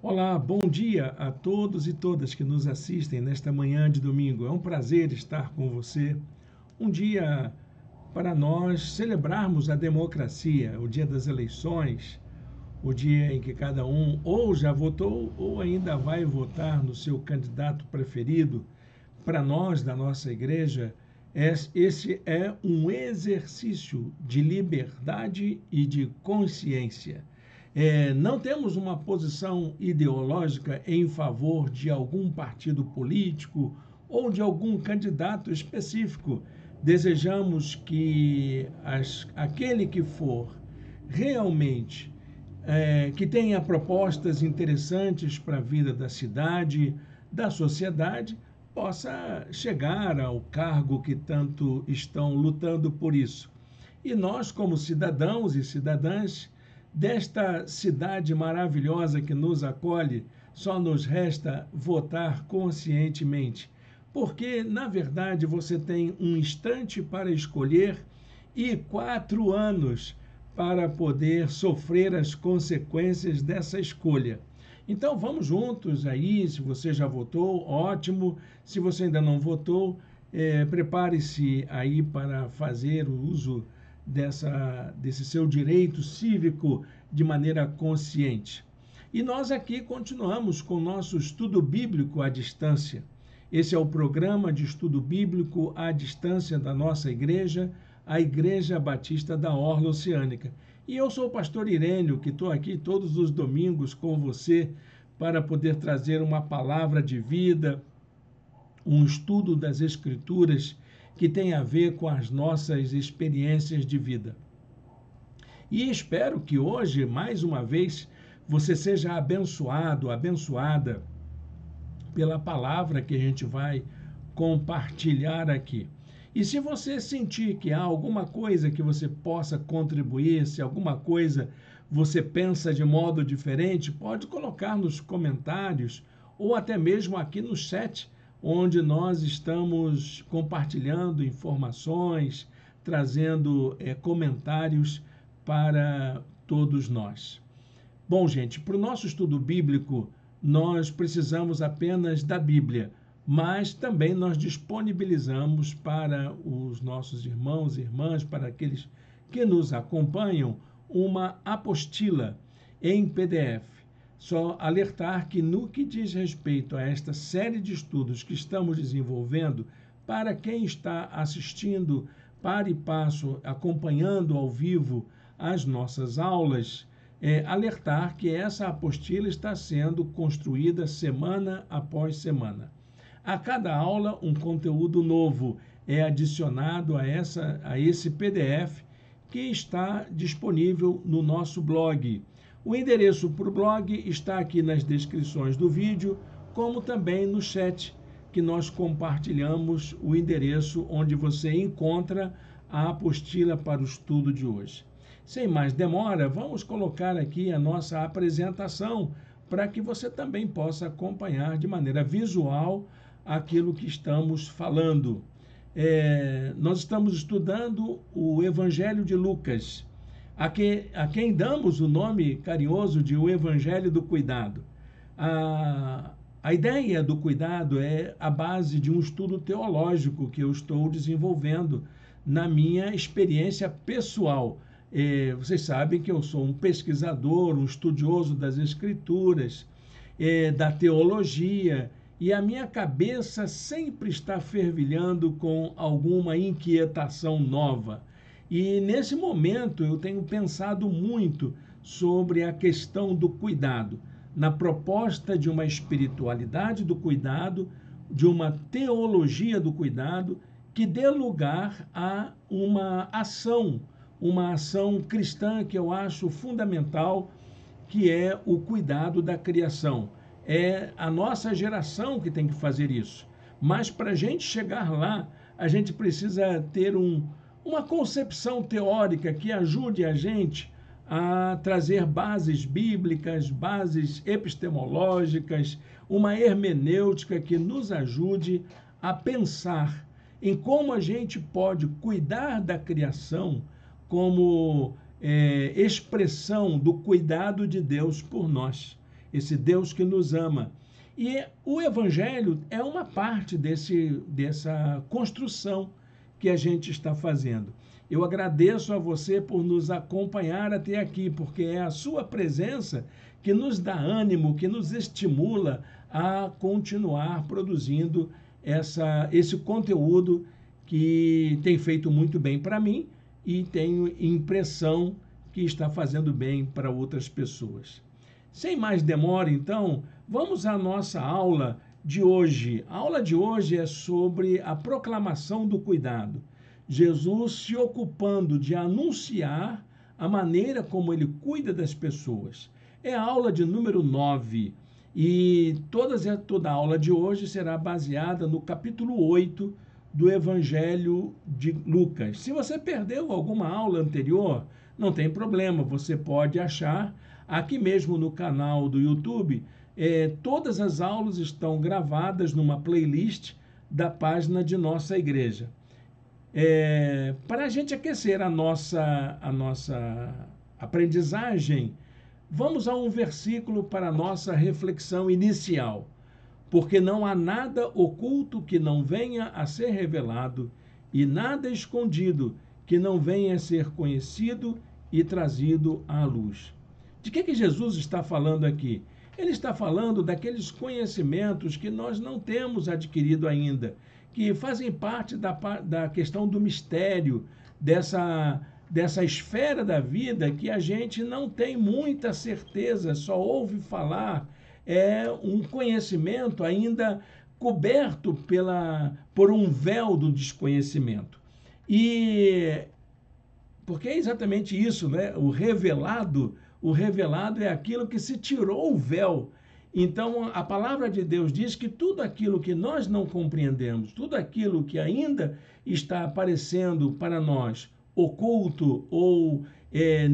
Olá, bom dia a todos e todas que nos assistem nesta manhã de domingo. É um prazer estar com você. Um dia para nós celebrarmos a democracia, o dia das eleições, o dia em que cada um ou já votou ou ainda vai votar no seu candidato preferido. Para nós, da nossa igreja, esse é um exercício de liberdade e de consciência. Não temos uma posição ideológica em favor de algum partido político ou de algum candidato específico. Desejamos que aquele que for realmente que tenha propostas interessantes para a vida da cidade, da sociedade, possa chegar ao cargo que tanto estão lutando por isso. E nós, como cidadãos e cidadãs desta cidade maravilhosa que nos acolhe, só nos resta votar conscientemente, porque, na verdade, você tem um instante para escolher e 4 anos para poder sofrer as consequências dessa escolha. Então vamos juntos aí, se você já votou, ótimo. Se você ainda não votou, prepare-se aí para fazer o uso desse seu direito cívico de maneira consciente. E nós aqui continuamos com o nosso estudo bíblico à distância. Esse é o programa de estudo bíblico à distância da nossa igreja, a Igreja Batista da Orla Oceânica. E eu sou o pastor Irênio, que estou aqui todos os domingos com você para poder trazer uma palavra de vida, um estudo das Escrituras que tem a ver com as nossas experiências de vida. E espero que hoje, mais uma vez, você seja abençoado, abençoada pela palavra que a gente vai compartilhar aqui. E se você sentir que há alguma coisa que você possa contribuir, se alguma coisa você pensa de modo diferente, pode colocar nos comentários ou até mesmo aqui no chat, onde nós estamos compartilhando informações, trazendo comentários para todos nós. Bom, gente, para o nosso estudo bíblico, nós precisamos apenas da Bíblia, mas também nós disponibilizamos para os nossos irmãos e irmãs, para aqueles que nos acompanham, uma apostila em PDF. Só alertar que no que diz respeito a esta série de estudos que estamos desenvolvendo, para quem está assistindo para e passo, acompanhando ao vivo as nossas aulas, alertar que essa apostila está sendo construída semana após semana. A cada aula, um conteúdo novo é adicionado a esse PDF que está disponível no nosso blog. O endereço para o blog está aqui nas descrições do vídeo, como também no chat, que nós compartilhamos o endereço onde você encontra a apostila para o estudo de hoje. Sem mais demora, vamos colocar aqui a nossa apresentação para que você também possa acompanhar de maneira visual aquilo que estamos falando. Nós estamos estudando o Evangelho de Lucas, a quem damos o nome carinhoso de o Evangelho do Cuidado. A ideia do cuidado é a base de um estudo teológico que eu estou desenvolvendo na minha experiência pessoal. Vocês sabem que eu sou um pesquisador, um estudioso das Escrituras, da teologia, e a minha cabeça sempre está fervilhando com alguma inquietação nova. E nesse momento eu tenho pensado muito sobre a questão do cuidado, na proposta de uma espiritualidade do cuidado, de uma teologia do cuidado, que dê lugar a uma ação cristã que eu acho fundamental, que é o cuidado da criação. É a nossa geração que tem que fazer isso. Mas para a gente chegar lá, a gente precisa ter uma concepção teórica que ajude a gente a trazer bases bíblicas, bases epistemológicas, uma hermenêutica que nos ajude a pensar em como a gente pode cuidar da criação como expressão do cuidado de Deus por nós. esse Deus que nos ama. E o Evangelho é uma parte dessa construção que a gente está fazendo. Eu agradeço a você por nos acompanhar até aqui, porque é a sua presença que nos dá ânimo, que nos estimula a continuar produzindo esse conteúdo que tem feito muito bem para mim e tenho impressão que está fazendo bem para outras pessoas. Sem mais demora, então, vamos à nossa aula de hoje. A aula de hoje é sobre a proclamação do cuidado. Jesus se ocupando de anunciar a maneira como ele cuida das pessoas. É a aula de número 9 e toda a aula de hoje será baseada no capítulo 8 do Evangelho de Lucas. Se você perdeu alguma aula anterior, não tem problema, você pode achar aqui mesmo no canal do YouTube. Todas as aulas estão gravadas numa playlist da página de nossa igreja. Para a gente aquecer a nossa aprendizagem, vamos a um versículo para a nossa reflexão inicial. Porque não há nada oculto que não venha a ser revelado, e nada escondido que não venha a ser conhecido e trazido à luz. De que Jesus está falando aqui? Ele está falando daqueles conhecimentos que nós não temos adquirido ainda, que fazem parte da questão do mistério, dessa esfera da vida que a gente não tem muita certeza, só ouve falar. É um conhecimento ainda coberto por um véu do desconhecimento. E porque é exatamente isso, né? O revelado é aquilo que se tirou o véu. Então, a palavra de Deus diz que tudo aquilo que nós não compreendemos, tudo aquilo que ainda está aparecendo para nós oculto ou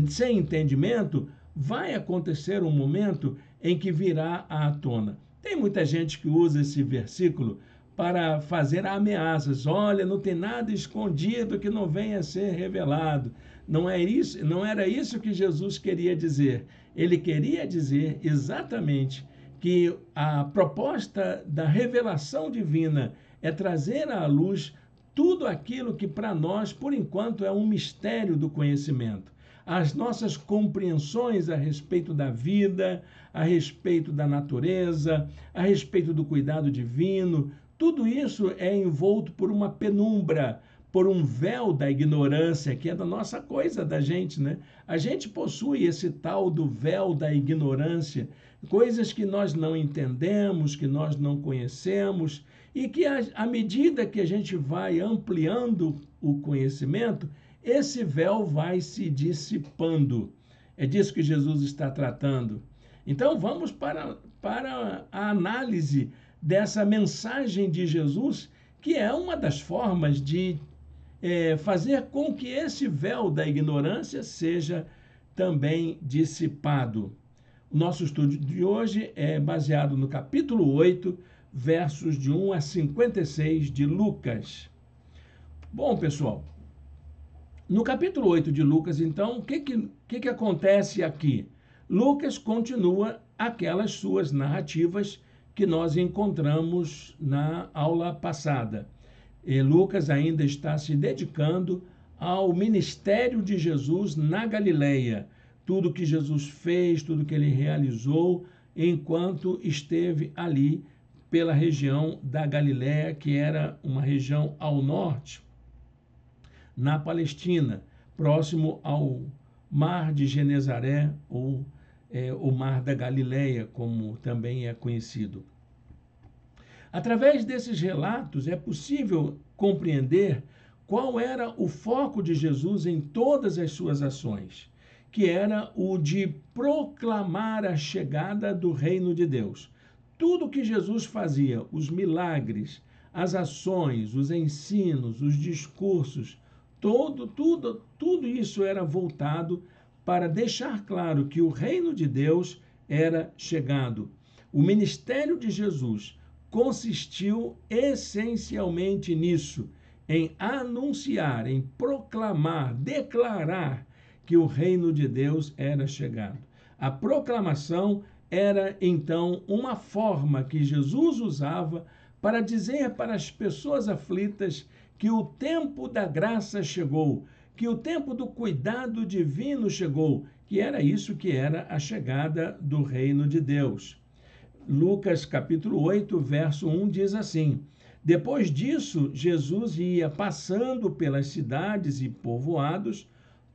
sem entendimento, vai acontecer um momento em que virá à tona. Tem muita gente que usa esse versículo para fazer ameaças. Olha, não tem nada escondido que não venha a ser revelado. Não era isso que Jesus queria dizer. Ele queria dizer exatamente que a proposta da revelação divina é trazer à luz tudo aquilo que para nós, por enquanto, é um mistério do conhecimento. As nossas compreensões a respeito da vida, a respeito da natureza, a respeito do cuidado divino, tudo isso é envolto por uma penumbra, por um véu da ignorância, que é da nossa coisa, da gente, né? A gente possui esse tal do véu da ignorância, coisas que nós não entendemos, que nós não conhecemos, e que à medida que a gente vai ampliando o conhecimento, esse véu vai se dissipando. É disso que Jesus está tratando. Então, vamos para a análise dessa mensagem de Jesus, que é uma das formas de fazer com que esse véu da ignorância seja também dissipado. O nosso estudo de hoje é baseado no capítulo 8, versos de 1 a 56 de Lucas. Bom, pessoal, no capítulo 8 de Lucas, então, o que acontece aqui? Lucas continua aquelas suas narrativas que nós encontramos na aula passada. E Lucas ainda está se dedicando ao ministério de Jesus na Galileia. Tudo que Jesus fez, tudo que ele realizou enquanto esteve ali pela região da Galileia, que era uma região ao norte, na Palestina, próximo ao Mar de Genezaré, ou o Mar da Galileia, como também é conhecido. Através desses relatos, é possível compreender qual era o foco de Jesus em todas as suas ações, que era o de proclamar a chegada do reino de Deus. Tudo que Jesus fazia, os milagres, as ações, os ensinos, os discursos, tudo isso era voltado para deixar claro que o reino de Deus era chegado. O ministério de Jesus consistiu essencialmente nisso, em anunciar, em proclamar, declarar que o reino de Deus era chegado. A proclamação era então uma forma que Jesus usava para dizer para as pessoas aflitas que o tempo da graça chegou, que o tempo do cuidado divino chegou, que era isso que era a chegada do reino de Deus. Lucas capítulo 8, verso 1 diz assim: Depois disso, Jesus ia passando pelas cidades e povoados,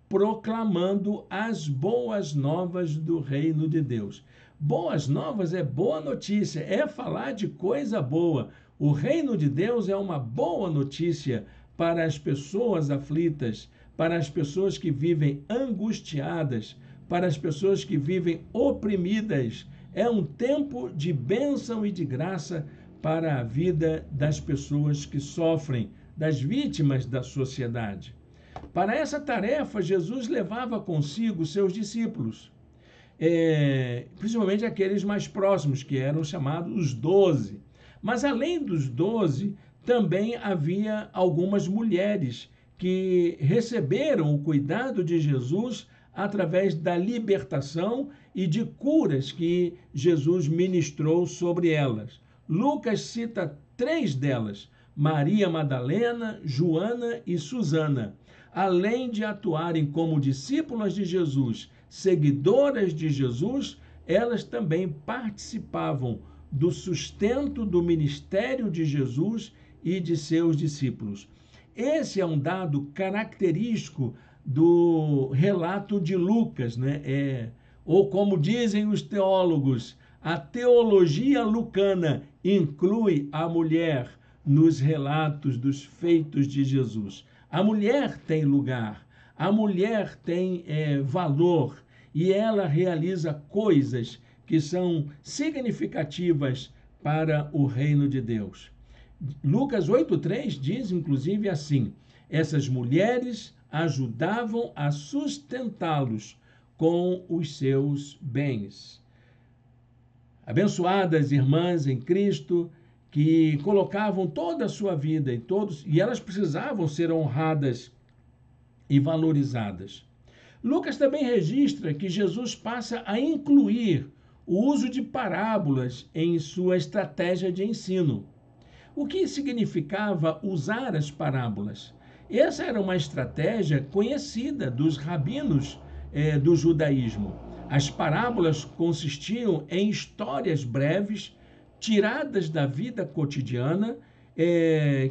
proclamando as boas novas do reino de Deus. Boas novas é boa notícia, é falar de coisa boa. O reino de Deus é uma boa notícia para as pessoas aflitas, para as pessoas que vivem angustiadas, para as pessoas que vivem oprimidas. É um tempo de bênção e de graça para a vida das pessoas que sofrem, das vítimas da sociedade. Para essa tarefa, Jesus levava consigo seus discípulos, principalmente aqueles mais próximos, que eram chamados os 12. Mas além dos 12, também havia algumas mulheres que receberam o cuidado de Jesus através da libertação e de curas que Jesus ministrou sobre elas. Lucas cita 3 delas: Maria Madalena, Joana e Susana. Além de atuarem como discípulas de Jesus, seguidoras de Jesus, elas também participavam do sustento do ministério de Jesus e de seus discípulos. Esse é um dado característico do relato de Lucas, né? Ou como dizem os teólogos, a teologia lucana inclui a mulher nos relatos dos feitos de Jesus. A mulher tem lugar, a mulher tem valor e ela realiza coisas que são significativas para o reino de Deus. Lucas 8,3 diz, inclusive, assim: essas mulheres ajudavam a sustentá-los com os seus bens. Abençoadas irmãs em Cristo, que colocavam toda a sua vida em todos, e elas precisavam ser honradas e valorizadas. Lucas também registra que Jesus passa a incluir o uso de parábolas em sua estratégia de ensino. O que significava usar as parábolas? Essa era uma estratégia conhecida dos rabinos do judaísmo. As parábolas consistiam em histórias breves, tiradas da vida cotidiana,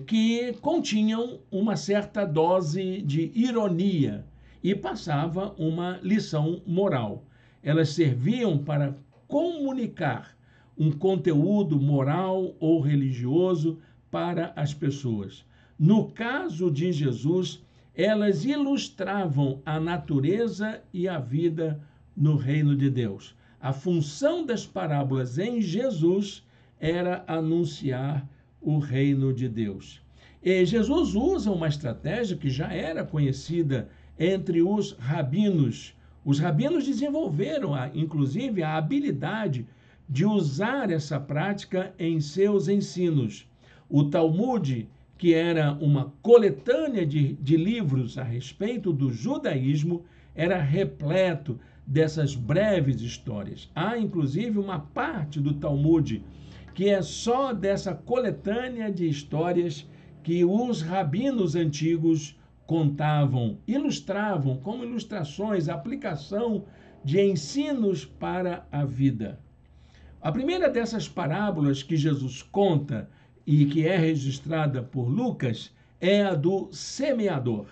que continham uma certa dose de ironia e passava uma lição moral. Elas serviam para comunicar um conteúdo moral ou religioso para as pessoas. No caso de Jesus, elas ilustravam a natureza e a vida no reino de Deus. A função das parábolas em Jesus era anunciar o reino de Deus. E Jesus usa uma estratégia que já era conhecida entre os rabinos. Os rabinos desenvolveram, inclusive, a habilidade de usar essa prática em seus ensinos. O Talmud, que era uma coletânea de livros a respeito do judaísmo, era repleto dessas breves histórias. Há, inclusive, uma parte do Talmud que é só dessa coletânea de histórias que os rabinos antigos contavam, ilustravam como ilustrações, aplicação de ensinos para a vida. A primeira dessas parábolas que Jesus conta e que é registrada por Lucas é a do semeador.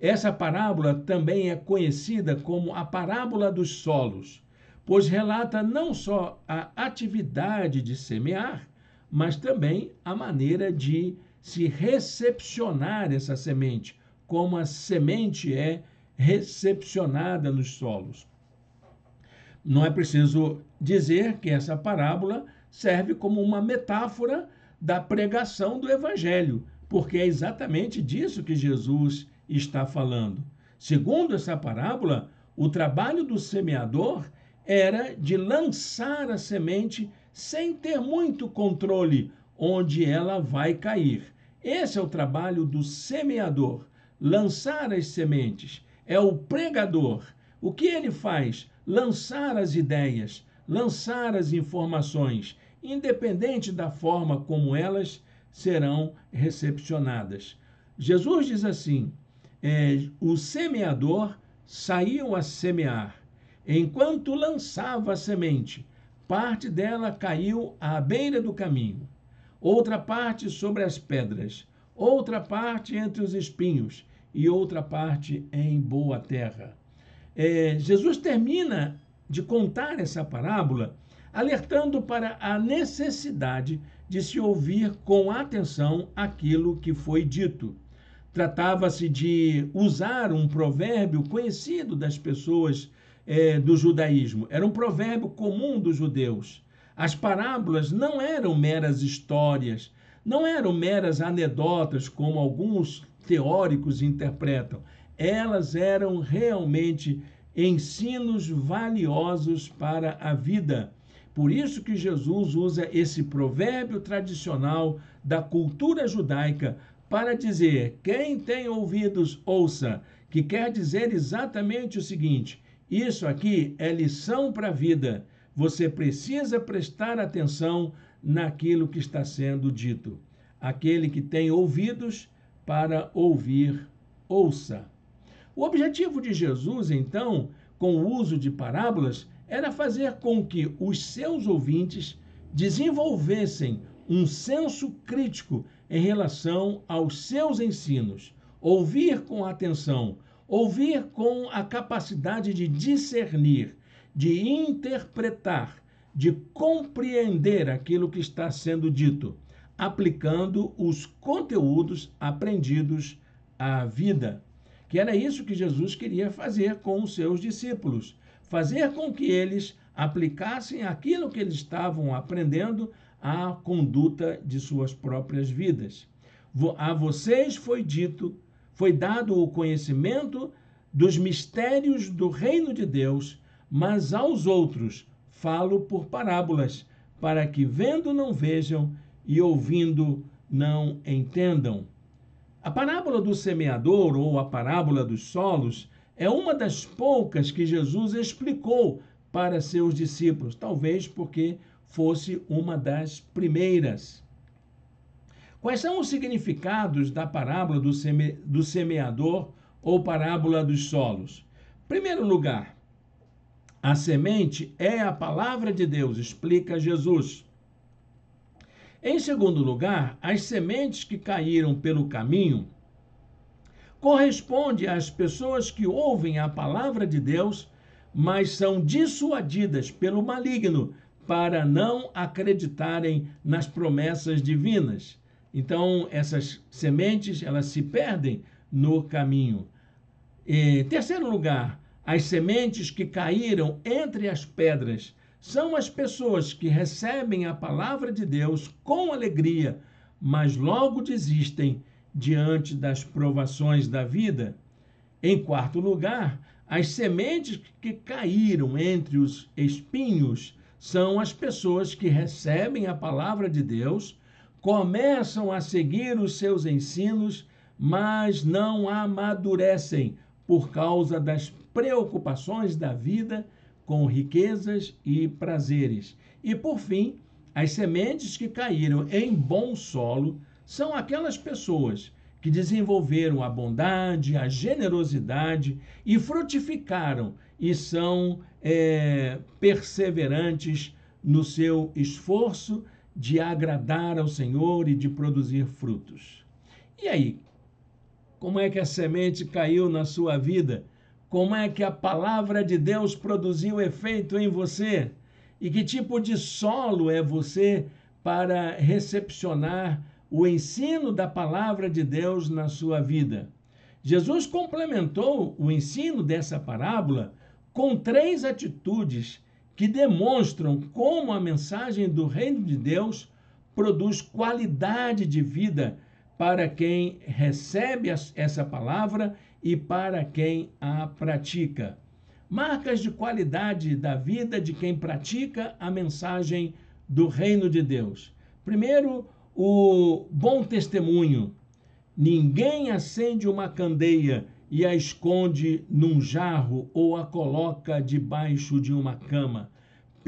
Essa parábola também é conhecida como a parábola dos solos, pois relata não só a atividade de semear, mas também a maneira de se recepcionar essa semente, como a semente é recepcionada nos solos. Não é preciso dizer que essa parábola serve como uma metáfora da pregação do Evangelho, porque é exatamente disso que Jesus está falando. Segundo essa parábola, o trabalho do semeador era de lançar a semente sem ter muito controle onde ela vai cair. Esse é o trabalho do semeador, lançar as sementes. É o pregador. O que ele faz? Lançar as ideias, lançar as informações, independente da forma como elas serão recepcionadas. Jesus diz assim: o semeador saiu a semear. Enquanto lançava a semente, parte dela caiu à beira do caminho, outra parte sobre as pedras, outra parte entre os espinhos e outra parte em boa terra. Jesus termina de contar essa parábola alertando para a necessidade de se ouvir com atenção aquilo que foi dito. Tratava-se de usar um provérbio conhecido das pessoas do judaísmo. Era um provérbio comum dos judeus. As parábolas não eram meras histórias, não eram meras anedotas, como alguns teóricos interpretam. Elas eram realmente ensinos valiosos para a vida. Por isso que Jesus usa esse provérbio tradicional da cultura judaica para dizer: quem tem ouvidos, ouça, que quer dizer exatamente o seguinte: isso aqui é lição para a vida. Você precisa prestar atenção naquilo que está sendo dito. Aquele que tem ouvidos para ouvir, ouça. O objetivo de Jesus, então, com o uso de parábolas, era fazer com que os seus ouvintes desenvolvessem um senso crítico em relação aos seus ensinos, ouvir com atenção, ouvir com a capacidade de discernir, de interpretar, de compreender aquilo que está sendo dito, aplicando os conteúdos aprendidos à vida. Que era isso que Jesus queria fazer com os seus discípulos, fazer com que eles aplicassem aquilo que eles estavam aprendendo à conduta de suas próprias vidas. A vocês foi dado o conhecimento dos mistérios do reino de Deus, mas aos outros falo por parábolas, para que vendo não vejam e ouvindo não entendam. A parábola do semeador, ou a parábola dos solos, é uma das poucas que Jesus explicou para seus discípulos, talvez porque fosse uma das primeiras. Quais são os significados da parábola do semeador ou parábola dos solos? Em primeiro lugar, a semente é a palavra de Deus, explica Jesus. Em segundo lugar, as sementes que caíram pelo caminho correspondem às pessoas que ouvem a palavra de Deus, mas são dissuadidas pelo maligno para não acreditarem nas promessas divinas. Então, essas sementes, elas se perdem no caminho. Em terceiro lugar, as sementes que caíram entre as pedras são as pessoas que recebem a palavra de Deus com alegria, mas logo desistem diante das provações da vida. Em quarto lugar, as sementes que caíram entre os espinhos são as pessoas que recebem a palavra de Deus, começam a seguir os seus ensinos, mas não amadurecem por causa das preocupações da vida com riquezas e prazeres. E, por fim, as sementes que caíram em bom solo são aquelas pessoas que desenvolveram a bondade, a generosidade e frutificaram e são perseverantes no seu esforço de agradar ao Senhor e de produzir frutos. E aí, como é que a semente caiu na sua vida? Como é que a palavra de Deus produziu efeito em você? E que tipo de solo é você para recepcionar o ensino da palavra de Deus na sua vida? Jesus complementou o ensino dessa parábola com 3 atitudes que demonstram como a mensagem do reino de Deus produz qualidade de vida para quem recebe essa palavra e para quem a pratica. Marcas de qualidade da vida de quem pratica a mensagem do reino de Deus. Primeiro, o bom testemunho. Ninguém acende uma candeia e a esconde num jarro ou a coloca debaixo de uma cama.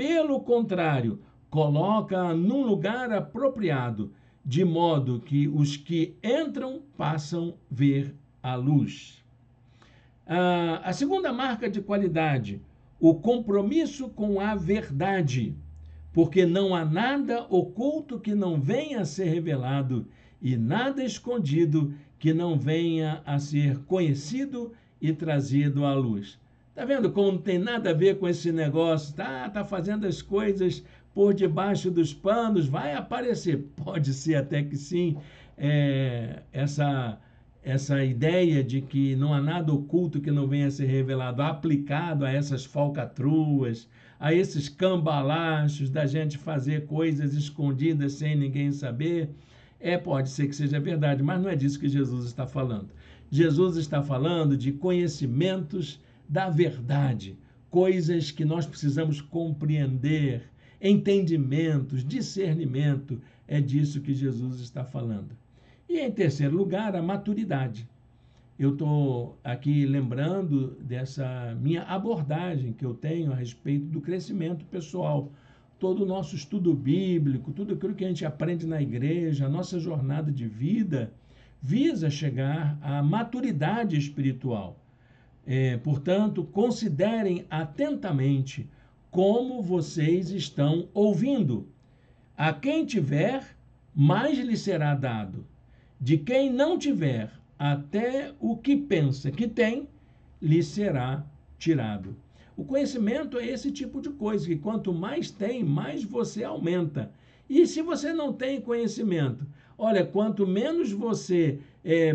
pelo contrário, coloca-a num lugar apropriado, de modo que os que entram passam a ver a luz. A segunda marca de qualidade, o compromisso com a verdade, porque não há nada oculto que não venha a ser revelado e nada escondido que não venha a ser conhecido e trazido à luz. Tá vendo como não tem nada a ver com esse negócio? Tá fazendo as coisas por debaixo dos panos, vai aparecer. Pode ser até que sim, essa ideia de que não há nada oculto que não venha a ser revelado, aplicado a essas falcatruas, a esses cambalachos da gente fazer coisas escondidas sem ninguém saber. Pode ser que seja verdade, mas não é disso que Jesus está falando. Jesus está falando de conhecimentos da verdade, coisas que nós precisamos compreender, entendimentos, discernimento, é disso que Jesus está falando. E, em terceiro lugar, a maturidade. Eu estou aqui lembrando dessa minha abordagem que eu tenho a respeito do crescimento pessoal. Todo o nosso estudo bíblico, tudo aquilo que a gente aprende na igreja, a nossa jornada de vida, visa chegar à maturidade espiritual. Portanto, considerem atentamente como vocês estão ouvindo. A quem tiver, mais lhe será dado. De quem não tiver, até o que pensa que tem, lhe será tirado. O conhecimento é esse tipo de coisa, que quanto mais tem, mais você aumenta. E se você não tem conhecimento, olha, quanto menos você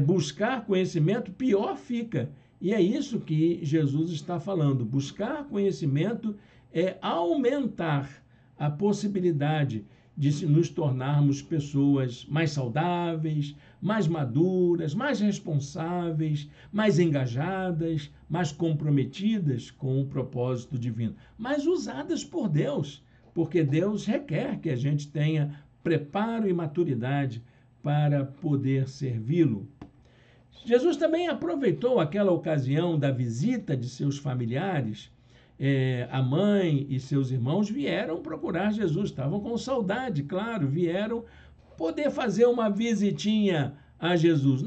buscar conhecimento, pior fica. E é isso que Jesus está falando. Buscar conhecimento é aumentar a possibilidade de nos tornarmos pessoas mais saudáveis, mais maduras, mais responsáveis, mais engajadas, mais comprometidas com o propósito divino, mas usadas por Deus, porque Deus requer que a gente tenha preparo e maturidade para poder servi-lo. Jesus também aproveitou aquela ocasião da visita de seus familiares. A mãe e seus irmãos vieram procurar Jesus, estavam com saudade, claro, vieram poder fazer uma visitinha a Jesus.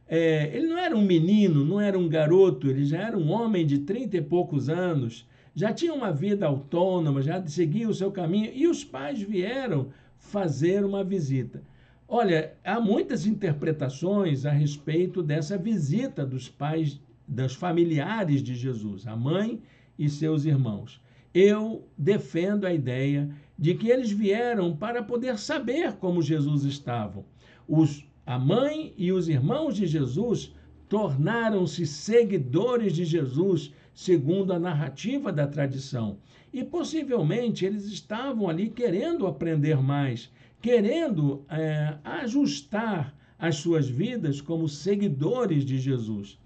Ele não era um menino, não era um garoto, ele já era um homem de 30 e poucos anos, já tinha uma vida autônoma, já seguia o seu caminho, e os pais vieram fazer uma visita. Olha, há muitas interpretações a respeito dessa visita dos pais, dos familiares de Jesus, a mãe e seus irmãos. Eu defendo a ideia de que eles vieram para poder saber como Jesus estava. A mãe e os irmãos de Jesus tornaram-se seguidores de Jesus, segundo a narrativa da tradição. E possivelmente eles estavam ali querendo aprender mais, querendo ajustar as suas vidas como seguidores de Jesus.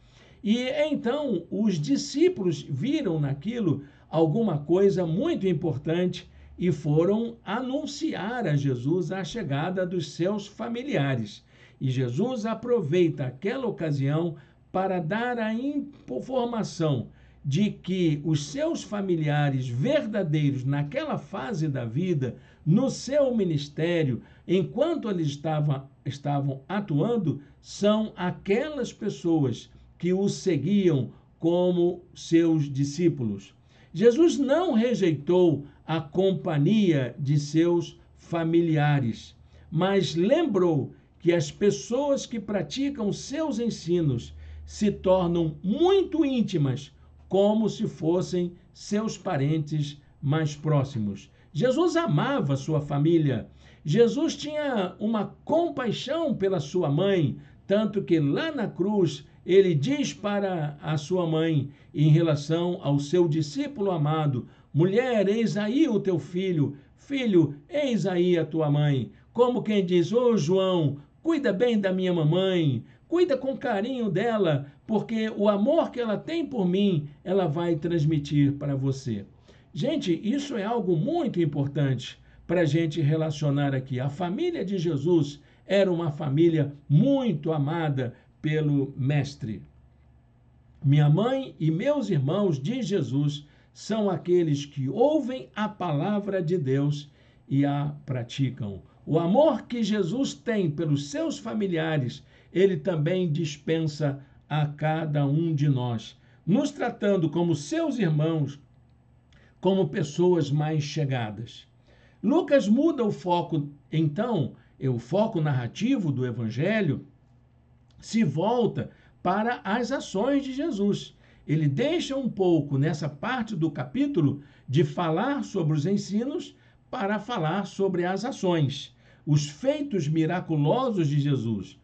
E então os discípulos viram naquilo alguma coisa muito importante e foram anunciar a Jesus a chegada dos seus familiares. E Jesus aproveita aquela ocasião para dar a informação de que os seus familiares verdadeiros naquela fase da vida, no seu ministério, enquanto eles estavam atuando, são aquelas pessoas que os seguiam como seus discípulos. Jesus não rejeitou a companhia de seus familiares, mas lembrou que as pessoas que praticam seus ensinos se tornam muito íntimas, como se fossem seus parentes mais próximos. Jesus amava sua família. Jesus tinha uma compaixão pela sua mãe, tanto que lá na cruz ele diz para a sua mãe, em relação ao seu discípulo amado: mulher, eis aí o teu filho, filho, eis aí a tua mãe. Como quem diz: ô João, cuida bem da minha mamãe, cuida com carinho dela, porque o amor que ela tem por mim, ela vai transmitir para você. Gente, isso é algo muito importante para a gente relacionar aqui. A família de Jesus era uma família muito amada pelo Mestre. Minha mãe e meus irmãos, diz Jesus, são aqueles que ouvem a palavra de Deus e a praticam. O amor que Jesus tem pelos seus familiares, ele também dispensa a cada um de nós, nos tratando como seus irmãos, como pessoas mais chegadas. Lucas muda o foco, então, o foco narrativo do Evangelho se volta para as ações de Jesus. Ele deixa um pouco, nessa parte do capítulo, de falar sobre os ensinos para falar sobre as ações, os feitos miraculosos de Jesus.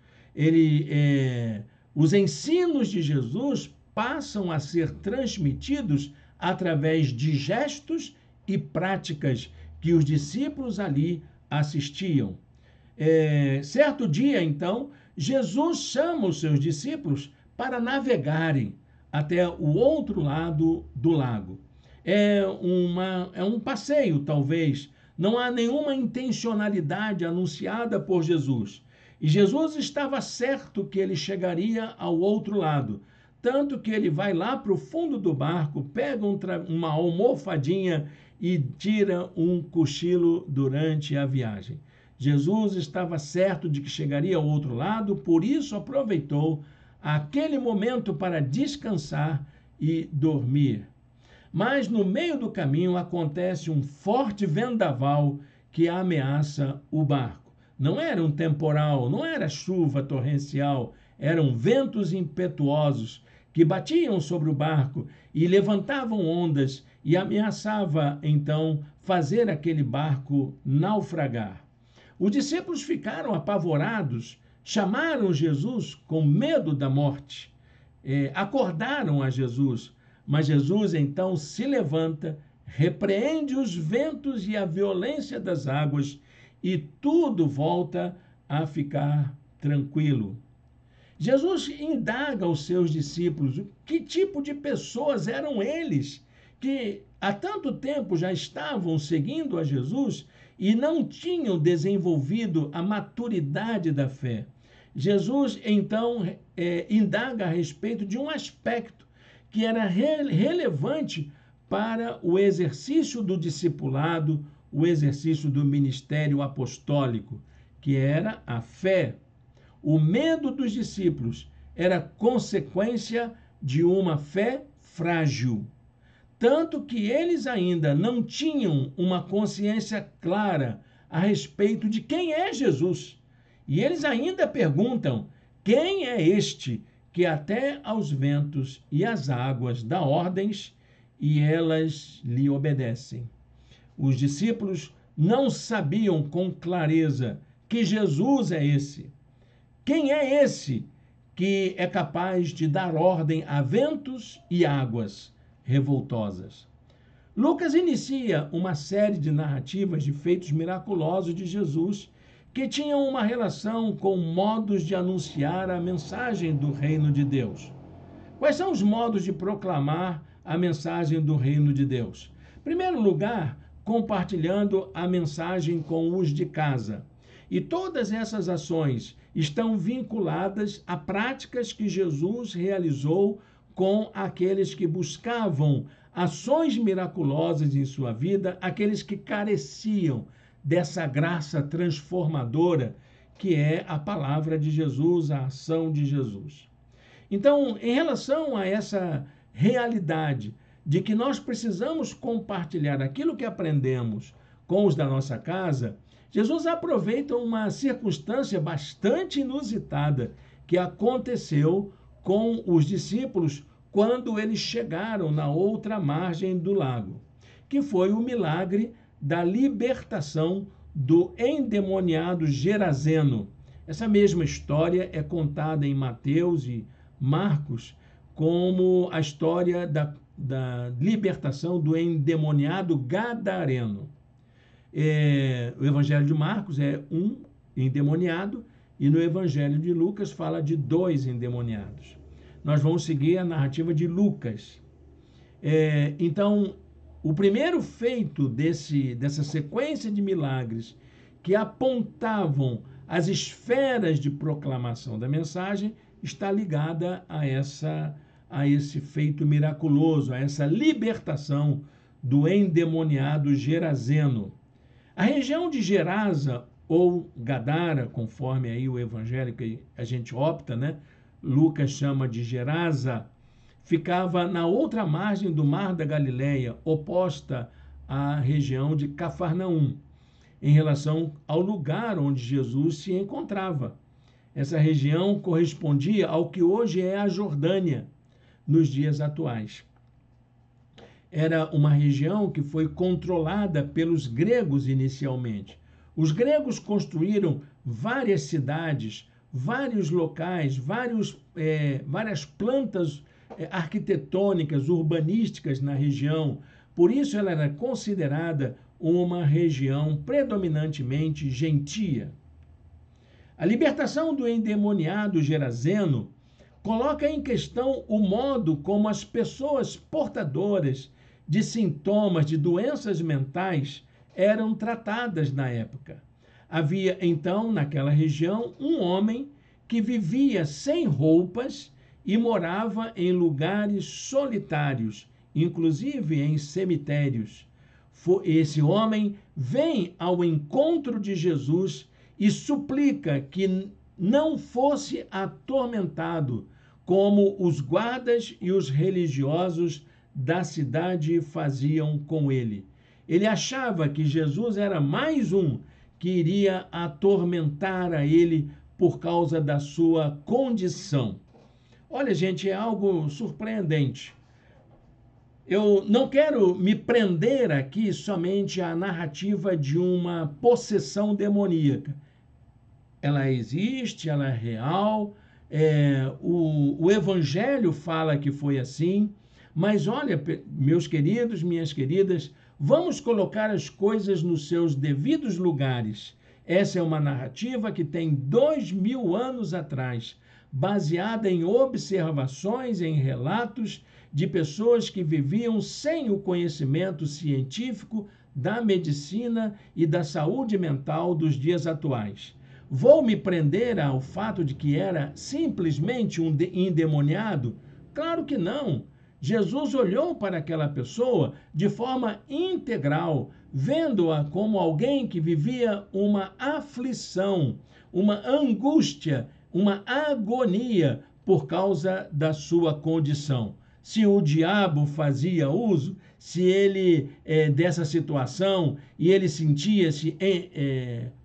Os ensinos de Jesus passam a ser transmitidos através de gestos e práticas que os discípulos ali assistiam. Certo dia, então, Jesus chama os seus discípulos para navegarem até o outro lado do lago. É um passeio, talvez. Não há nenhuma intencionalidade anunciada por Jesus. E Jesus estava certo que ele chegaria ao outro lado. Tanto que ele vai lá para o fundo do barco, pega uma almofadinha e tira um cochilo durante a viagem. Jesus estava certo de que chegaria ao outro lado, por isso aproveitou aquele momento para descansar e dormir. Mas no meio do caminho acontece um forte vendaval que ameaça o barco. Não era um temporal, não era chuva torrencial, eram ventos impetuosos que batiam sobre o barco e levantavam ondas e ameaçava então fazer aquele barco naufragar. Os discípulos ficaram apavorados, chamaram Jesus com medo da morte, acordaram a Jesus, mas Jesus então se levanta, repreende os ventos e a violência das águas e tudo volta a ficar tranquilo. Jesus indaga aos seus discípulos que tipo de pessoas eram eles que há tanto tempo já estavam seguindo a Jesus e não tinham desenvolvido a maturidade da fé. Jesus, então, indaga a respeito de um aspecto que era relevante para o exercício do discipulado, o exercício do ministério apostólico, que era a fé. O medo dos discípulos era consequência de uma fé frágil. Tanto que eles ainda não tinham uma consciência clara a respeito de quem é Jesus. E eles ainda perguntam: quem é este que até aos ventos e às águas dá ordens e elas lhe obedecem? Os discípulos não sabiam com clareza que Jesus é esse. Quem é esse que é capaz de dar ordem a ventos e águas revoltosas? Lucas inicia uma série de narrativas de feitos miraculosos de Jesus que tinham uma relação com modos de anunciar a mensagem do reino de Deus. Quais são os modos de proclamar a mensagem do reino de Deus? Em primeiro lugar, compartilhando a mensagem com os de casa. E todas essas ações estão vinculadas a práticas que Jesus realizou com aqueles que buscavam ações miraculosas em sua vida, aqueles que careciam dessa graça transformadora que é a palavra de Jesus, a ação de Jesus. Então, em relação a essa realidade de que nós precisamos compartilhar aquilo que aprendemos com os da nossa casa, Jesus aproveita uma circunstância bastante inusitada que aconteceu com os discípulos quando eles chegaram na outra margem do lago, que foi o milagre da libertação do endemoniado Gerazeno. Essa mesma história é contada em Mateus e Marcos como a história da libertação do endemoniado Gadareno. O Evangelho de Marcos é um endemoniado e no Evangelho de Lucas fala de 2 endemoniados. Nós vamos seguir a narrativa de Lucas. Então, o primeiro feito dessa sequência de milagres que apontavam as esferas de proclamação da mensagem está ligada a a esse feito miraculoso, a essa libertação do endemoniado Gerazeno. A região de Gerasa ou Gadara, conforme aí o evangelho que a gente opta, né? Lucas chama de Gerasa, ficava na outra margem do Mar da Galileia, oposta à região de Cafarnaum, em relação ao lugar onde Jesus se encontrava. Essa região correspondia ao que hoje é a Jordânia, nos dias atuais. Era uma região que foi controlada pelos gregos inicialmente. Os gregos construíram várias cidades, vários locais, várias plantas arquitetônicas, urbanísticas na região. Por isso ela era considerada uma região predominantemente gentia. A libertação do endemoniado Gerazeno coloca em questão o modo como as pessoas portadoras de sintomas de doenças mentais eram tratadas na época. Havia, então, naquela região, um homem que vivia sem roupas e morava em lugares solitários, inclusive em cemitérios. Esse homem vem ao encontro de Jesus e suplica que não fosse atormentado, como os guardas e os religiosos da cidade faziam com ele. Ele achava que Jesus era mais um que iria atormentar a ele por causa da sua condição. Olha, gente, é algo surpreendente. Eu não quero me prender aqui somente à narrativa de uma possessão demoníaca. Ela existe, ela é real, o Evangelho fala que foi assim, mas olha, meus queridos, minhas queridas, vamos colocar as coisas nos seus devidos lugares. Essa é uma narrativa que tem 2000 anos atrás, baseada em observações, em relatos de pessoas que viviam sem o conhecimento científico da medicina e da saúde mental dos dias atuais. Vou me prender ao fato de que era simplesmente um endemoniado? Claro que não. Jesus olhou para aquela pessoa de forma integral, vendo-a como alguém que vivia uma aflição, uma angústia, uma agonia por causa da sua condição. Se o diabo fazia uso, se ele dessa situação e ele sentia-se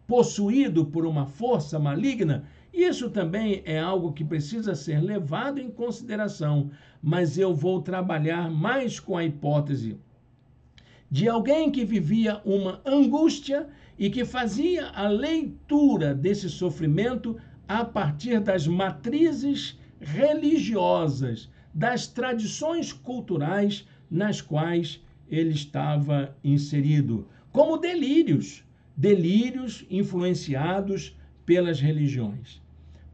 possuído por uma força maligna, isso também é algo que precisa ser levado em consideração, mas eu vou trabalhar mais com a hipótese de alguém que vivia uma angústia e que fazia a leitura desse sofrimento a partir das matrizes religiosas, das tradições culturais nas quais ele estava inserido, como delírios influenciados pelas religiões.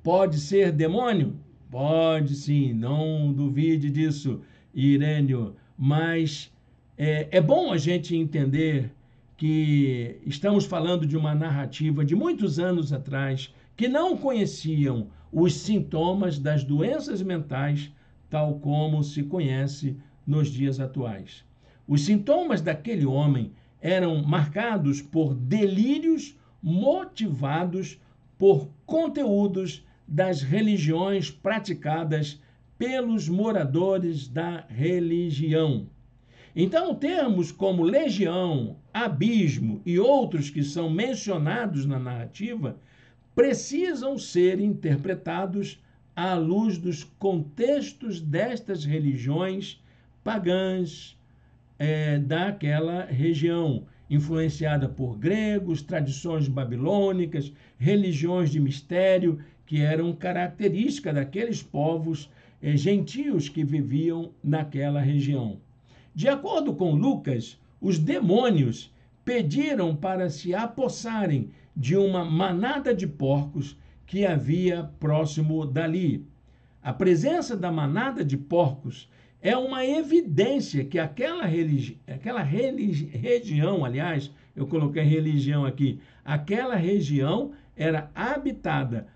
Pode ser demônio? Pode sim, não duvide disso, Irênio, mas é bom a gente entender que estamos falando de uma narrativa de muitos anos atrás que não conheciam os sintomas das doenças mentais, tal como se conhece nos dias atuais. Os sintomas daquele homem eram marcados por delírios motivados por conteúdos das religiões praticadas pelos moradores da religião. Então, termos como legião, abismo e outros que são mencionados na narrativa precisam ser interpretados à luz dos contextos destas religiões pagãs daquela região, influenciada por gregos, tradições babilônicas, religiões de mistério, que eram características daqueles povos gentios que viviam naquela região. De acordo com Lucas, os demônios pediram para se apossarem de uma manada de porcos que havia próximo dali. A presença da manada de porcos é uma evidência que aquela região, aliás, eu coloquei religião aqui, aquela região era habitada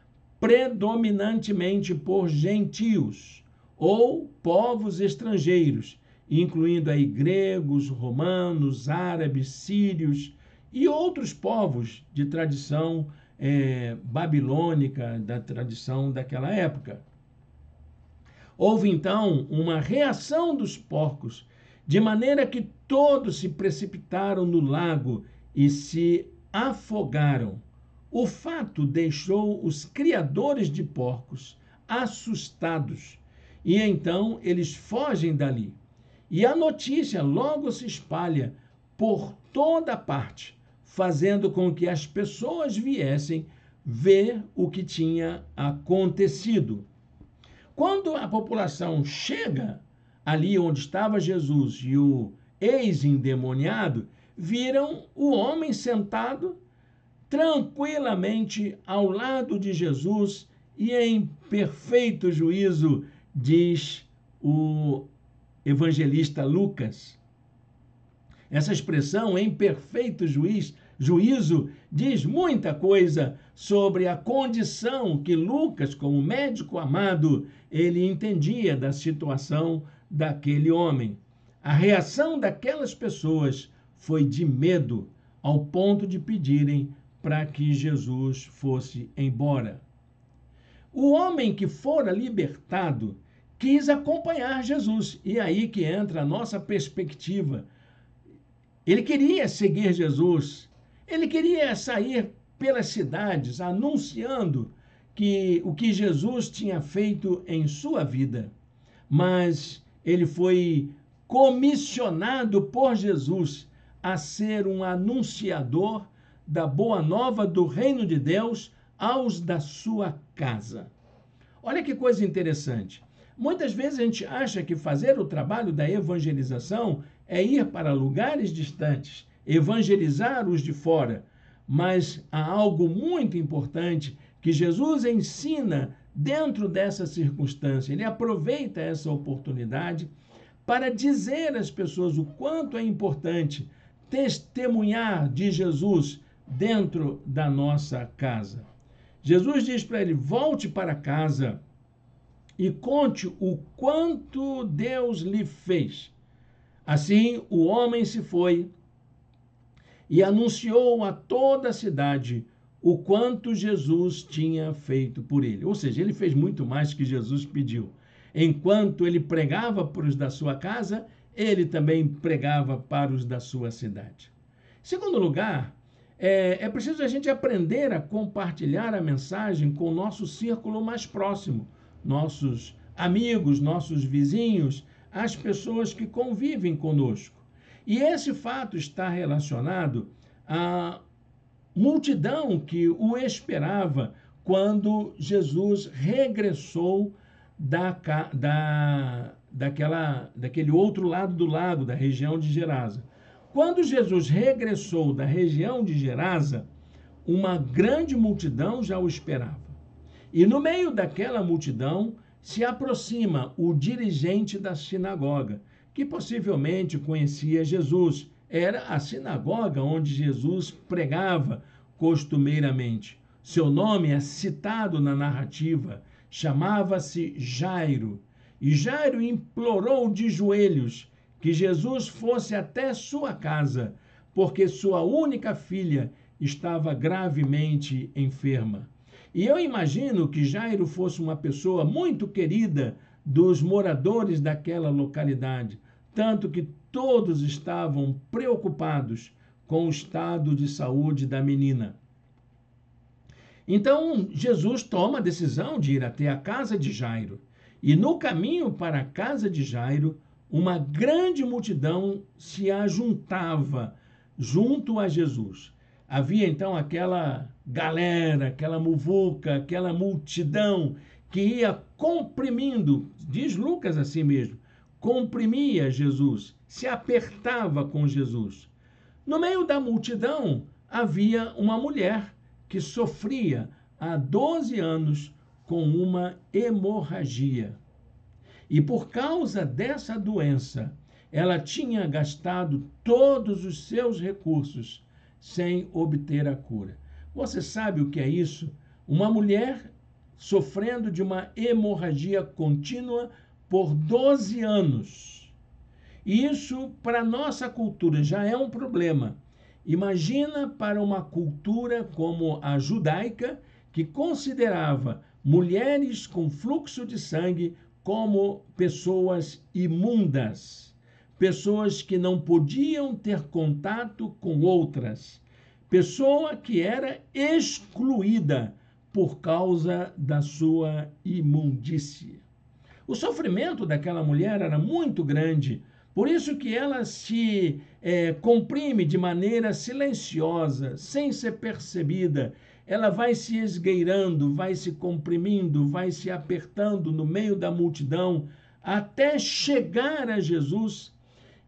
predominantemente por gentios. ou povos estrangeiros, incluindo aí gregos, romanos, árabes, sírios e outros povos de tradição babilônica, da tradição daquela época. Houve então uma reação dos porcos, de maneira que todos se precipitaram no lago e se afogaram. O fato deixou os criadores de porcos assustados, e então eles fogem dali. E a notícia logo se espalha por toda parte, fazendo com que as pessoas viessem ver o que tinha acontecido. Quando a população chega ali onde estava Jesus e o ex-endemoniado, viram o homem sentado tranquilamente ao lado de Jesus e em perfeito juízo, diz o evangelista Lucas. Essa expressão, em perfeito juízo, diz muita coisa sobre a condição que Lucas, como médico amado, ele entendia da situação daquele homem. A reação daquelas pessoas foi de medo, ao ponto de pedirem para que Jesus fosse embora. O homem que fora libertado quis acompanhar Jesus, e aí que entra a nossa perspectiva. Ele queria seguir Jesus, ele queria sair pelas cidades anunciando o que Jesus tinha feito em sua vida. Mas ele foi comissionado por Jesus a ser um anunciador da boa nova do reino de Deus aos da sua casa. Olha que coisa interessante. Muitas vezes a gente acha que fazer o trabalho da evangelização é ir para lugares distantes, evangelizar os de fora. Mas há algo muito importante que Jesus ensina dentro dessa circunstância. Ele aproveita essa oportunidade para dizer às pessoas o quanto é importante testemunhar de Jesus dentro da nossa casa. Jesus diz para ele: volte para casa e conte o quanto Deus lhe fez. Assim, o homem se foi e anunciou a toda a cidade o quanto Jesus tinha feito por ele. Ou seja, ele fez muito mais que Jesus pediu. Enquanto ele pregava para os da sua casa, ele também pregava para os da sua cidade. Em segundo lugar, é preciso a gente aprender a compartilhar a mensagem com o nosso círculo mais próximo, nossos amigos, nossos vizinhos, as pessoas que convivem conosco. E esse fato está relacionado à multidão que o esperava quando Jesus regressou daquele outro lado do lago, da região de Gerasa. Quando Jesus regressou da região de Gerasa, uma grande multidão já o esperava. E no meio daquela multidão se aproxima o dirigente da sinagoga, que possivelmente conhecia Jesus. Era a sinagoga onde Jesus pregava costumeiramente. Seu nome é citado na narrativa, chamava-se Jairo. E Jairo implorou de joelhos que Jesus fosse até sua casa, porque sua única filha estava gravemente enferma. E eu imagino que Jairo fosse uma pessoa muito querida dos moradores daquela localidade, tanto que todos estavam preocupados com o estado de saúde da menina. Então, Jesus toma a decisão de ir até a casa de Jairo. E no caminho para a casa de Jairo, uma grande multidão se ajuntava junto a Jesus. Havia então aquela galera, aquela muvuca, aquela multidão que ia comprimindo, diz Lucas assim mesmo, comprimia Jesus, se apertava com Jesus. No meio da multidão havia uma mulher que sofria há 12 anos com uma hemorragia. E por causa dessa doença, ela tinha gastado todos os seus recursos sem obter a cura. Você sabe o que é isso? Uma mulher sofrendo de uma hemorragia contínua por 12 anos. Isso, para a nossa cultura, já é um problema. Imagina para uma cultura como a judaica, que considerava mulheres com fluxo de sangue como pessoas imundas, pessoas que não podiam ter contato com outras, pessoa que era excluída por causa da sua imundície. O sofrimento daquela mulher era muito grande, por isso que ela se comprime de maneira silenciosa, sem ser percebida. Ela vai se esgueirando, vai se comprimindo, vai se apertando no meio da multidão, até chegar a Jesus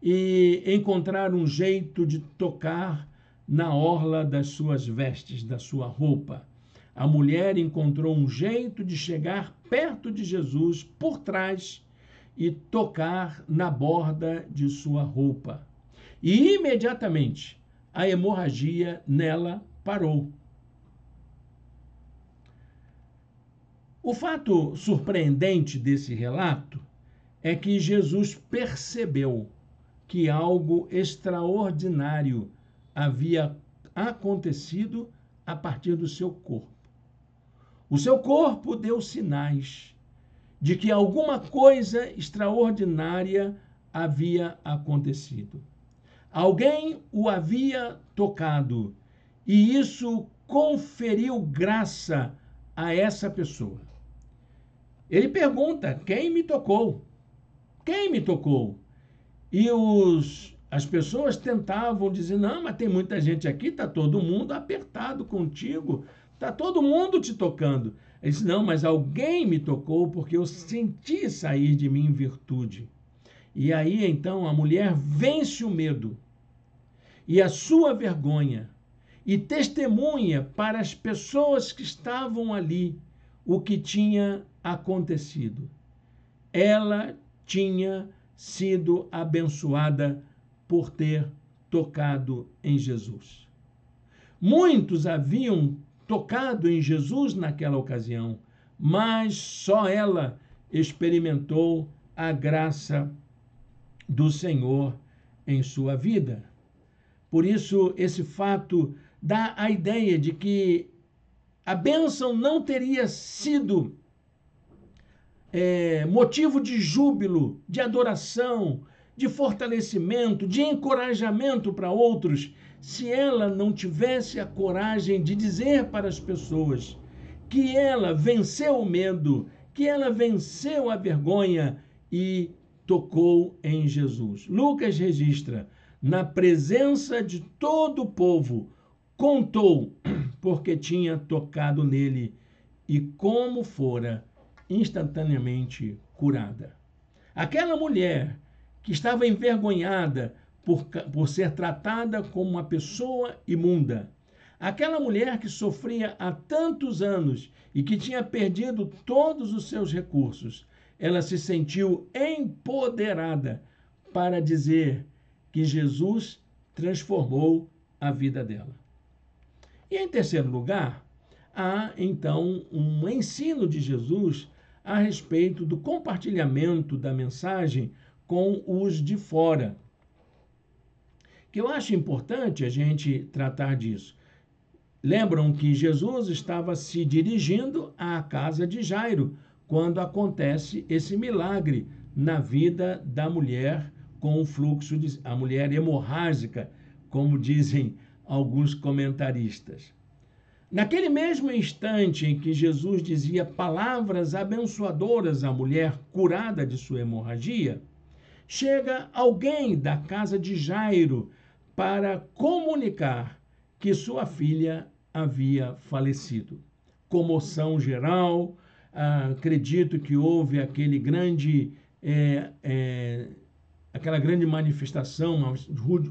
e encontrar um jeito de tocar na orla das suas vestes, da sua roupa. A mulher encontrou um jeito de chegar perto de Jesus por trás e tocar na borda de sua roupa. E imediatamente a hemorragia nela parou. O fato surpreendente desse relato é que Jesus percebeu que algo extraordinário havia acontecido a partir do seu corpo. O seu corpo deu sinais de que alguma coisa extraordinária havia acontecido. Alguém o havia tocado e isso conferiu graça a essa pessoa. Ele pergunta: quem me tocou? Quem me tocou? E as pessoas tentavam dizer: não, mas tem muita gente aqui, está todo mundo apertado contigo, está todo mundo te tocando. Ele disse: não, mas alguém me tocou porque eu senti sair de mim virtude. E aí então a mulher vence o medo e a sua vergonha e testemunha para as pessoas que estavam ali o que tinha acontecido. Ela tinha sido abençoada por ter tocado em Jesus. Muitos haviam tocado em Jesus naquela ocasião, mas só ela experimentou a graça do Senhor em sua vida. Por isso, esse fato dá a ideia de que a bênção não teria sido motivo de júbilo, de adoração, de fortalecimento, de encorajamento para outros, se ela não tivesse a coragem de dizer para as pessoas que ela venceu o medo, que ela venceu a vergonha e tocou em Jesus. Lucas registra: na presença de todo o povo, contou porque tinha tocado nele e como fora instantaneamente curada. Aquela mulher que estava envergonhada por ser tratada como uma pessoa imunda, aquela mulher que sofria há tantos anos e que tinha perdido todos os seus recursos, ela se sentiu empoderada para dizer que Jesus transformou a vida dela. E em terceiro lugar, há então um ensino de Jesus a respeito do compartilhamento da mensagem com os de fora, que eu acho importante a gente tratar disso. Lembram que Jesus estava se dirigindo à casa de Jairo quando acontece esse milagre na vida da mulher com o fluxo a mulher hemorrágica, como dizem alguns comentaristas. Naquele mesmo instante em que Jesus dizia palavras abençoadoras à mulher curada de sua hemorragia, chega alguém da casa de Jairo para comunicar que sua filha havia falecido. Comoção geral, acredito que houve aquela grande manifestação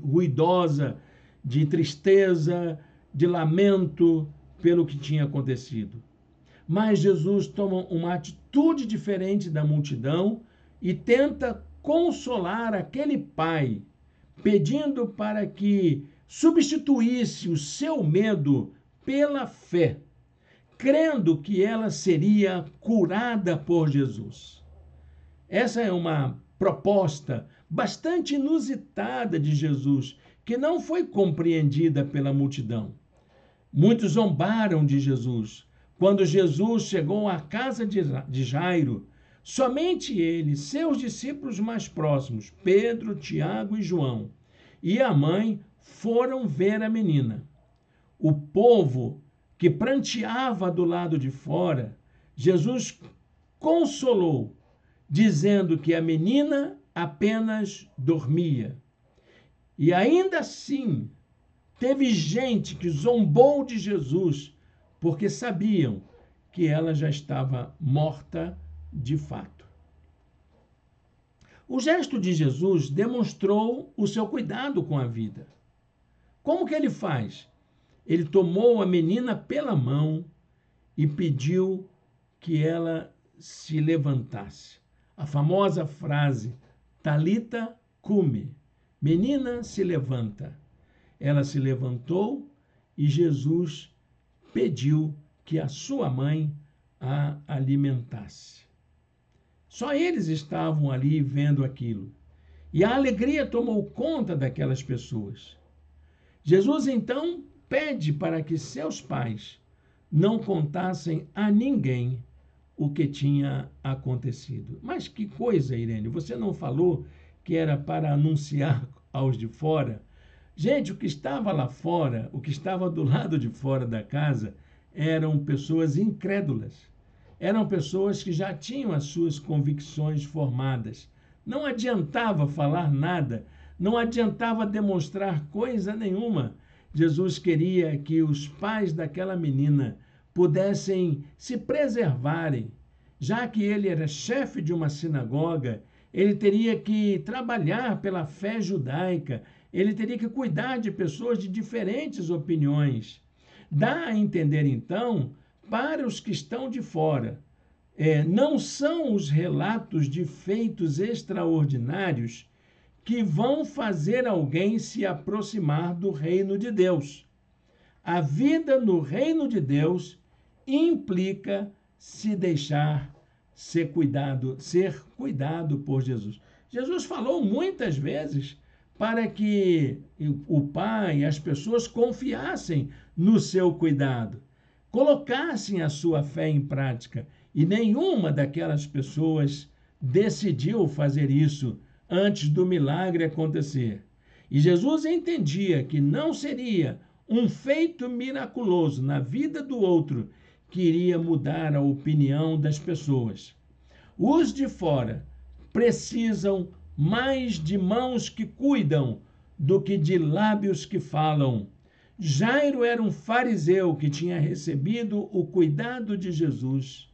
ruidosa de tristeza, de lamento pelo que tinha acontecido. Mas Jesus toma uma atitude diferente da multidão e tenta consolar aquele pai, pedindo para que substituísse o seu medo pela fé, crendo que ela seria curada por Jesus. Essa é uma proposta bastante inusitada de Jesus, que não foi compreendida pela multidão. Muitos zombaram de Jesus. Quando Jesus chegou à casa de Jairo, somente ele, seus discípulos mais próximos, Pedro, Tiago e João, e a mãe foram ver a menina. O povo que pranteava do lado de fora, Jesus consolou, dizendo que a menina apenas dormia. E ainda assim, teve gente que zombou de Jesus, porque sabiam que ela já estava morta de fato. O gesto de Jesus demonstrou o seu cuidado com a vida. Como que ele faz? Ele tomou a menina pela mão e pediu que ela se levantasse. A famosa frase, Talita cumi, menina se levanta. Ela se levantou e Jesus pediu que a sua mãe a alimentasse. Só eles estavam ali vendo aquilo. E a alegria tomou conta daquelas pessoas. Jesus então pede para que seus pais não contassem a ninguém o que tinha acontecido. Mas que coisa, Irene, você não falou que era para anunciar aos de fora? Gente, o que estava lá fora, o que estava do lado de fora da casa, eram pessoas incrédulas. Eram pessoas que já tinham as suas convicções formadas. Não adiantava falar nada, não adiantava demonstrar coisa nenhuma. Jesus queria que os pais daquela menina pudessem se preservarem. Já que ele era chefe de uma sinagoga, ele teria que trabalhar pela fé judaica, ele teria que cuidar de pessoas de diferentes opiniões. Dá a entender, então, para os que estão de fora, não são os relatos de feitos extraordinários que vão fazer alguém se aproximar do reino de Deus. A vida no reino de Deus implica se deixar ser cuidado por Jesus. Jesus falou muitas vezes para que o Pai e as pessoas confiassem no seu cuidado, colocassem a sua fé em prática. E nenhuma daquelas pessoas decidiu fazer isso antes do milagre acontecer. E Jesus entendia que não seria um feito miraculoso na vida do outro que iria mudar a opinião das pessoas. Os de fora precisam mais de mãos que cuidam do que de lábios que falam. Jairo era um fariseu que tinha recebido o cuidado de Jesus.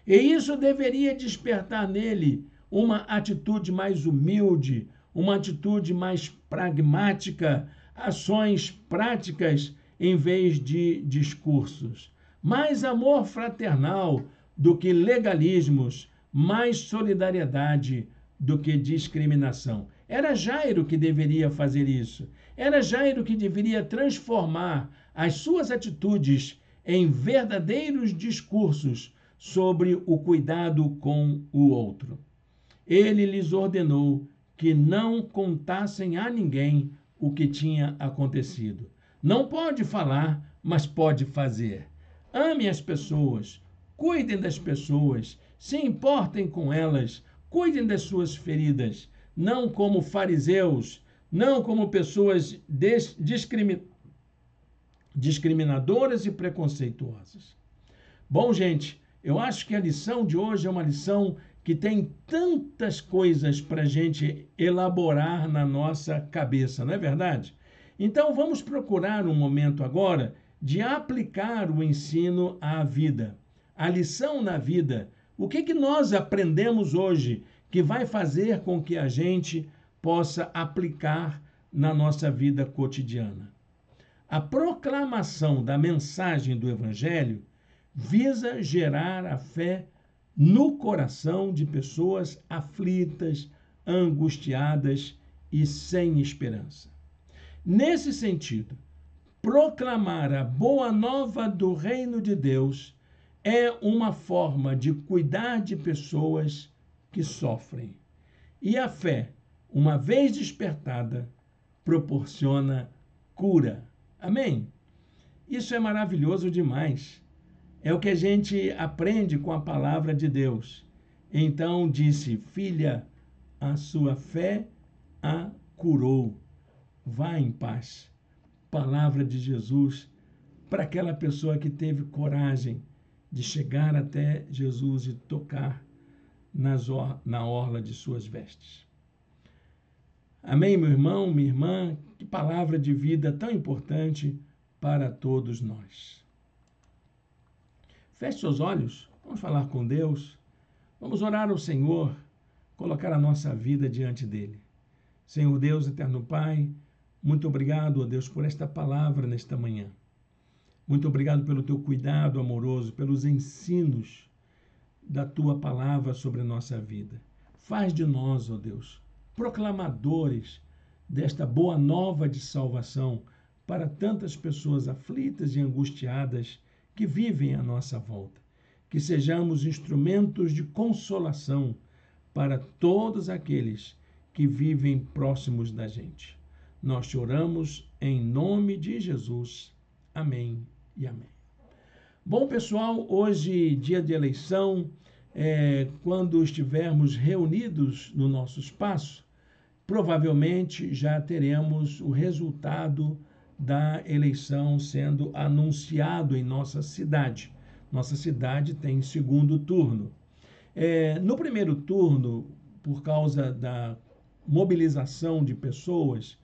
E isso deveria despertar nele uma atitude mais humilde, uma atitude mais pragmática, ações práticas em vez de discursos. Mais amor fraternal do que legalismos, mais solidariedade do que discriminação. Era Jairo que deveria fazer isso. Era Jairo que deveria transformar as suas atitudes em verdadeiros discursos sobre o cuidado com o outro. Ele lhes ordenou que não contassem a ninguém o que tinha acontecido. Não pode falar, mas pode fazer. Ame as pessoas, cuidem das pessoas, se importem com elas, cuidem das suas feridas, não como fariseus, não como pessoas discriminadoras e preconceituosas. Bom, gente, eu acho que a lição de hoje é uma lição que tem tantas coisas para a gente elaborar na nossa cabeça, não é verdade? Então, vamos procurar um momento agora de aplicar o ensino à vida. A lição na vida. O que nós aprendemos hoje que vai fazer com que a gente possa aplicar na nossa vida cotidiana? A proclamação da mensagem do Evangelho visa gerar a fé no coração de pessoas aflitas, angustiadas e sem esperança. Nesse sentido, proclamar a boa nova do reino de Deus é uma forma de cuidar de pessoas que sofrem. E a fé, uma vez despertada, proporciona cura. Amém? Isso é maravilhoso demais. É o que a gente aprende com a palavra de Deus. Então disse: filha, a sua fé a curou. Vá em paz. Palavra de Jesus para aquela pessoa que teve coragem de chegar até Jesus e tocar na orla de suas vestes. Amém, meu irmão, minha irmã? Que palavra de vida tão importante para todos nós. Feche seus olhos, vamos falar com Deus, vamos orar ao Senhor, colocar a nossa vida diante dele. Senhor Deus, eterno Pai, muito obrigado, ó Deus, por esta palavra nesta manhã. Muito obrigado pelo teu cuidado amoroso, pelos ensinos da tua palavra sobre a nossa vida. Faz de nós, ó Deus, proclamadores desta boa nova de salvação para tantas pessoas aflitas e angustiadas que vivem à nossa volta. Que sejamos instrumentos de consolação para todos aqueles que vivem próximos da gente. Nós te oramos em nome de Jesus. Amém e amém. Bom, pessoal, hoje, dia de eleição, quando estivermos reunidos no nosso espaço, provavelmente já teremos o resultado da eleição sendo anunciado em nossa cidade. Nossa cidade tem segundo turno. No primeiro turno, por causa da mobilização de pessoas,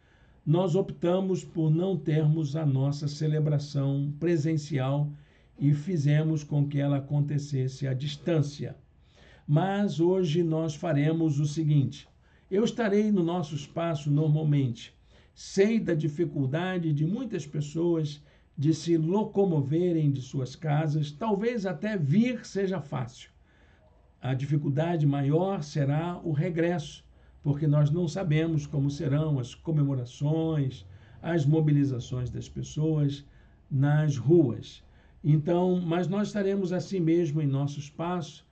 nós optamos por não termos a nossa celebração presencial e fizemos com que ela acontecesse à distância. Mas hoje nós faremos o seguinte: eu estarei no nosso espaço normalmente. Sei da dificuldade de muitas pessoas de se locomoverem de suas casas, talvez até vir seja fácil. A dificuldade maior será o regresso, porque nós não sabemos como serão as comemorações, as mobilizações das pessoas nas ruas. Então, mas nós estaremos assim mesmo em nosso espaço.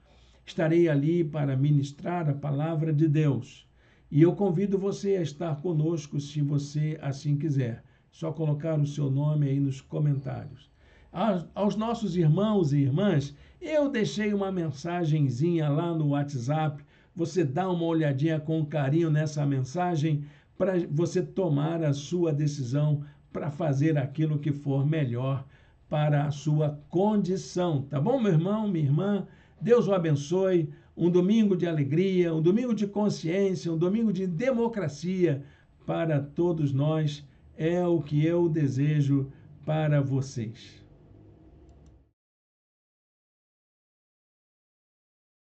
Estarei ali para ministrar a palavra de Deus. E eu convido você a estar conosco, se você assim quiser. Só colocar o seu nome aí nos comentários. Aos nossos irmãos e irmãs, eu deixei uma mensagenzinha lá no WhatsApp. Você dá uma olhadinha com carinho nessa mensagem para você tomar a sua decisão para fazer aquilo que for melhor para a sua condição. Tá bom, meu irmão, minha irmã? Deus o abençoe. Um domingo de alegria, um domingo de consciência, um domingo de democracia para todos nós. É o que eu desejo para vocês.